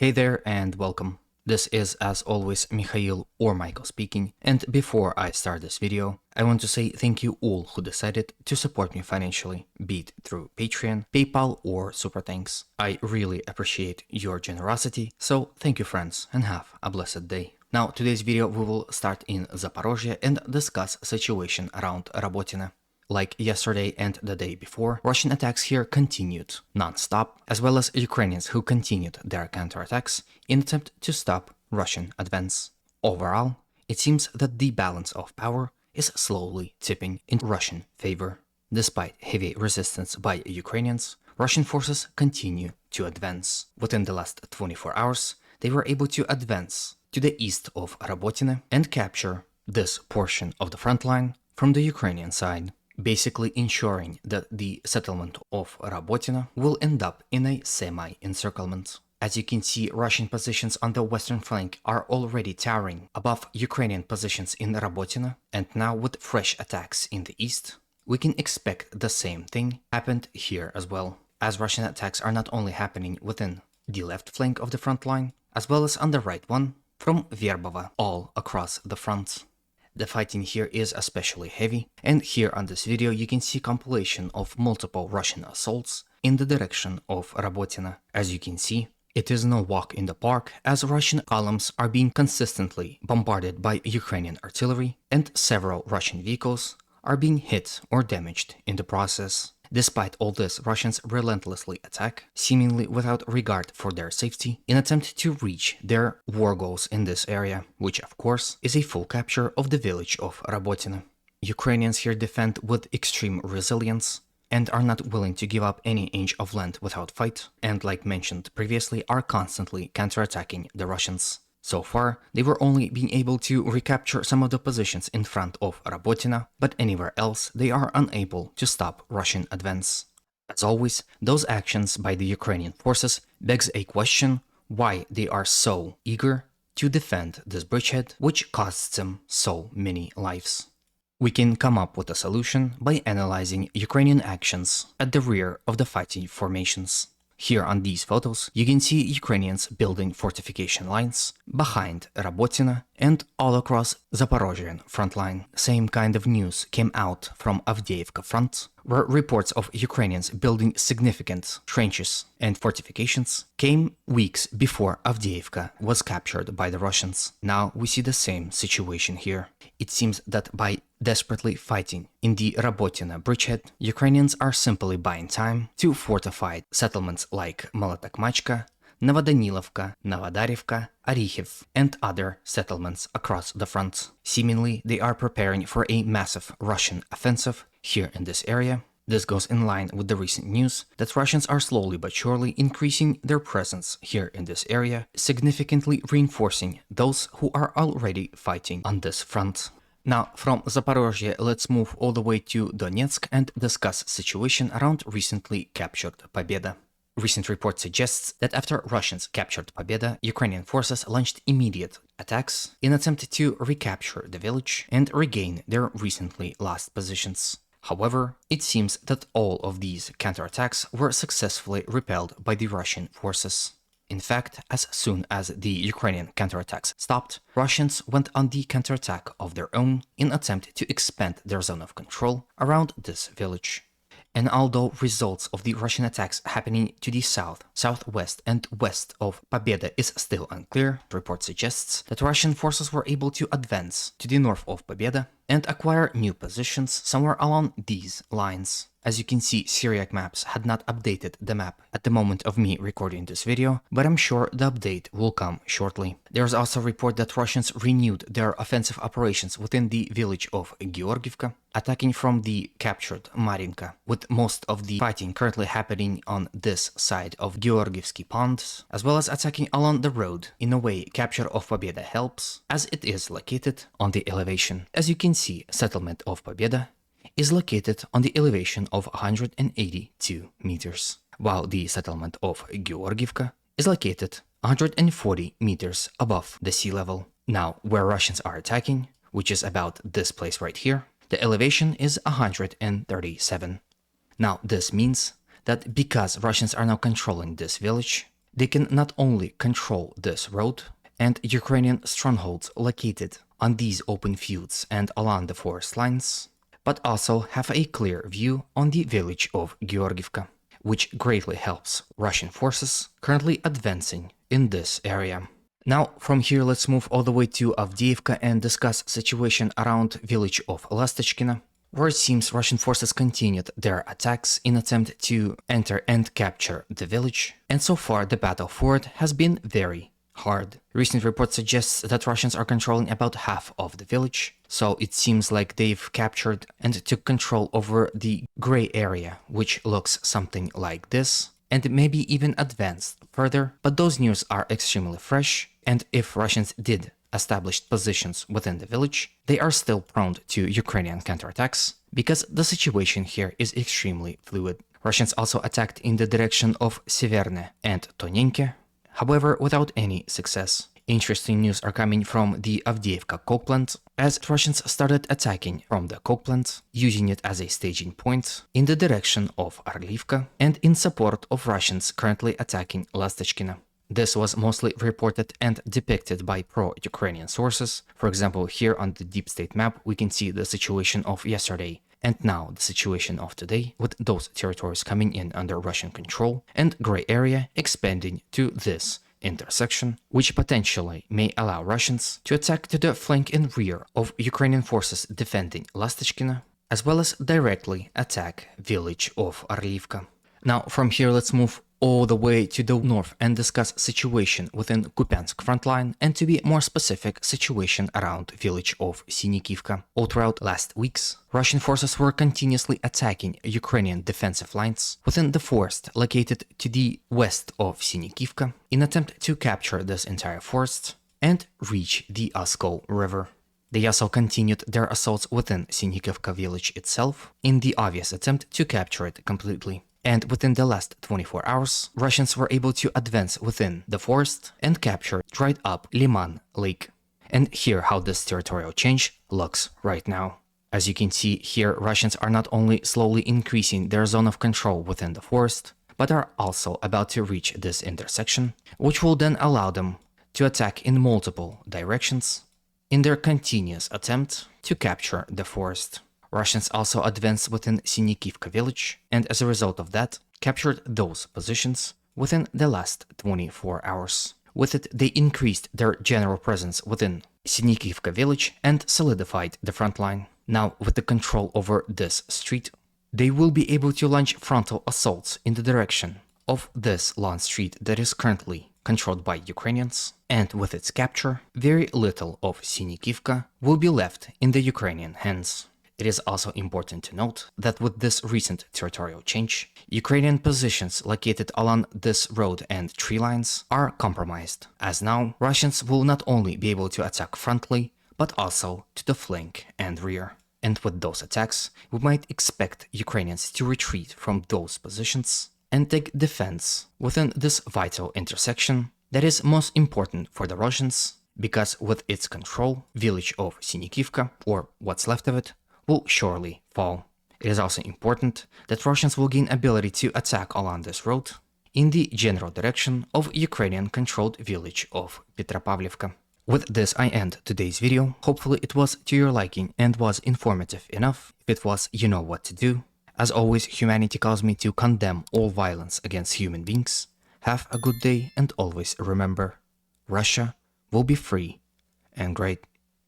Hey there and welcome. This is, as always, Mikhail or Michael speaking, and before I start this video, I want to say thank you all who decided to support me financially, be it through Patreon, PayPal or Super Thanks. I really appreciate your generosity, so thank you friends and have a blessed day. Now, today's video we will start in Zaporozhye and discuss situation around Robotyne. Like yesterday and the day before, Russian attacks here continued non-stop, as well as Ukrainians who continued their counterattacks in attempt to stop Russian advance. Overall, it seems that the balance of power is slowly tipping in Russian favor. Despite heavy resistance by Ukrainians, Russian forces continue to advance. Within the last 24 hours, they were able to advance to the east of Robotyne and capture this portion of the front line from the Ukrainian side, basically ensuring that the settlement of Robotyne will end up in a semi-encirclement. As you can see, Russian positions on the western flank are already towering above Ukrainian positions in Robotyne, and now with fresh attacks in the east, we can expect the same thing happened here as well, as Russian attacks are not only happening within the left flank of the front line, as well as on the right one, from Verbova all across the front. The fighting here is especially heavy, and here on this video you can see compilation of multiple Russian assaults in the direction of Robotyne. As you can see, it is no walk in the park, as Russian columns are being consistently bombarded by Ukrainian artillery, and several Russian vehicles are being hit or damaged in the process. Despite all this, Russians relentlessly attack, seemingly without regard for their safety, in attempt to reach their war goals in this area, which of course is a full capture of the village of Robotyne. Ukrainians here defend with extreme resilience and are not willing to give up any inch of land without fight, and like mentioned previously, are constantly counterattacking the Russians. So far, they were only being able to recapture some of the positions in front of Robotyne, but anywhere else they are unable to stop Russian advance. As always, those actions by the Ukrainian forces begs a question why they are so eager to defend this bridgehead, which costs them so many lives. We can come up with a solution by analyzing Ukrainian actions at the rear of the fighting formations. Here on these photos, you can see Ukrainians building fortification lines behind Robotyne and all across Zaporozhye front line. Same kind of news came out from Avdiivka front, where reports of Ukrainians building significant trenches and fortifications came weeks before Avdiivka was captured by the Russians. Now we see the same situation here. It seems that by desperately fighting in the Robotyne bridgehead, Ukrainians are simply buying time to fortify settlements like Molotokmachka, Novodanilovka, Novodarivka, Orikhiv, and other settlements across the front. Seemingly, they are preparing for a massive Russian offensive here in this area. This goes in line with the recent news that Russians are slowly but surely increasing their presence here in this area, significantly reinforcing those who are already fighting on this front. Now, from Zaporozhye, let's move all the way to Donetsk and discuss situation around recently captured Pobeda. Recent report suggests that after Russians captured Pobeda, Ukrainian forces launched immediate attacks in attempt to recapture the village and regain their recently lost positions. However, it seems that all of these counterattacks were successfully repelled by the Russian forces. In fact, as soon as the Ukrainian counterattacks stopped, Russians went on the counterattack of their own in attempt to expand their zone of control around this village. And although results of the Russian attacks happening to the south, southwest, and west of Pobeda is still unclear, the report suggests that Russian forces were able to advance to the north of Pobeda and acquire new positions somewhere along these lines. As you can see, Syriac maps had not updated the map at the moment of me recording this video, but I'm sure the update will come shortly. There's also a report that Russians renewed their offensive operations within the village of Georgievka, attacking from the captured Marinka, with most of the fighting currently happening on this side of Georgievsky Ponds, as well as attacking along the road. In a way, capture of Pobeda helps, as it is located on the elevation. As you can see, settlement of Pobeda is located on the elevation of 182 meters, while the settlement of Georgievka is located 140 meters above the sea level. Now, where Russians are attacking, which is about this place right here, the elevation is 137. Now, this means that because Russians are now controlling this village, They can not only control this road and Ukrainian strongholds located on these open fields and along the forest lines, but also have a clear view on the village of Georgievka, which greatly helps Russian forces currently advancing in this area. Now, from here, let's move all the way to Avdiivka and discuss situation around village of Lastachkina, where it seems Russian forces continued their attacks in attempt to enter and capture the village, and so far the battle for it has been very hard. Recent reports suggest that Russians are controlling about half of the village, so it seems like they've captured and took control over the gray area, which looks something like this, and maybe even advanced further, but those news are extremely fresh, and if Russians did establish positions within the village, they are still prone to Ukrainian counterattacks, because the situation here is extremely fluid. Russians also attacked in the direction of Severne and Tonenke, however without any success. Interesting news are coming from the Avdiivka coke plant, as Russians started attacking from the coke plant, using it as a staging point in the direction of Arlivka and in support of Russians currently attacking Lastachkina. This was mostly reported and depicted by pro-Ukrainian sources. For example, here on the deep state map we can see the situation of yesterday and now the situation of today, with those territories coming in under Russian control and gray area expanding to this intersection, which potentially may allow Russians to attack to the flank and rear of Ukrainian forces defending Lastachkina, as well as directly attack village of Arlivka. Now from here let's move all the way to the north and discuss situation within Kupiansk frontline, and to be more specific, situation around village of Sinikivka. All throughout last weeks, Russian forces were continuously attacking Ukrainian defensive lines within the forest located to the west of Sinikivka in attempt to capture this entire forest and reach the Oskol River. They also continued their assaults within Sinikivka village itself in the obvious attempt to capture it completely. And within the last 24 hours, Russians were able to advance within the forest and capture dried up Liman Lake. And here how this territorial change looks right now. As you can see here, Russians are not only slowly increasing their zone of control within the forest, but are also about to reach this intersection, which will then allow them to attack in multiple directions in their continuous attempt to capture the forest. Russians also advanced within Sinikivka village, and as a result of that, captured those positions within the last 24 hours. With it, they increased their general presence within Sinikivka village and solidified the front line. Now, with the control over this street, they will be able to launch frontal assaults in the direction of this long street that is currently controlled by Ukrainians, and with its capture, very little of Sinikivka will be left in the Ukrainian hands. It is also important to note that with this recent territorial change, Ukrainian positions located along this road and tree lines are compromised, as now Russians will not only be able to attack frontally, but also to the flank and rear. And with those attacks, we might expect Ukrainians to retreat from those positions and take defense within this vital intersection that is most important for the Russians, because with its control, village of Sinikivka, or what's left of it, will surely fall. It is also important that Russians will gain ability to attack along this road in the general direction of Ukrainian-controlled village of Petropavlivka. With this I end today's video. Hopefully it was to your liking and was informative enough. If it was, you know what to do. As always, humanity calls me to condemn all violence against human beings. Have a good day and always remember, Russia will be free and great.